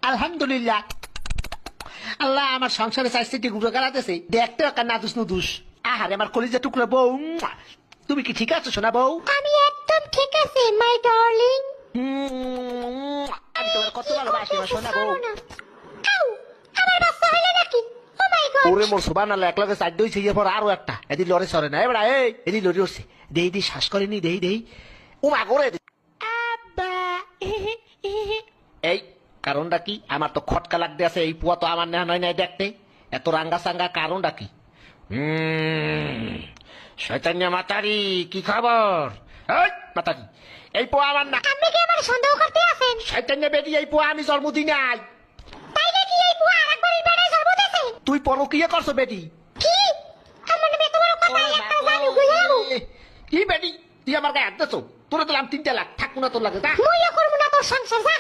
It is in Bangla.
আলহামদুলিল্লাহ। আল্লাহ আমার সংসারে চাইতে গুঁড়ো গালাতেছে, দেখতে একটা নাদুস নুদুস। আহারে আমার কলিজা টুকরো বউ, তুমি কি ঠিক আছো সোনা বউ? আমি একদম ঠিক আছি মাই ডার্লিং। আমি তোমার কত ভালোবাসি আমার সোনা বউ। আমার বাচ্চা হইলো নাকি? ও মাই গড। ওরে মোর সুবহানাল্লাহ, এক লগে সাইড হইছে এরপর আরো একটা এদি লরে সরে না এবারে এদি লরি উঠছে, দেই দেই শ্বাস করেনি, দেই ও মা করে আব্বা। এই কারণটা কি? আমার তো খটকা লাগতে আছে, এই পুয়া তো আমার নেহা নয় নাই দেখতে, এত রাঙ্গা সাঙ্গা কারণটা কি? শয়তান্য মাতারি, কি খবর? এই মাতারি, এই পোয়া আমার না। আপনি কি আমার সন্দেহ করতে আছেন? শয়তান্য বেদি, এই পোয়া আমি জন্মদিন নাই। তাই নাকি? এই বুয়া আরেকবার এই বেড়ায় জন্ম দিয়েছে? তুই পরকিয়া করছো বেটি? কি? আমার নামে তোমার কথা একটা জানি বুঝাবো। কি বেটি, তুই আমার গায়ে হাত দিছো? তোরা দিলাম 3 লাখ, থাকবো না তোর লাগে। মুইও করব না তোর সংসার, যা।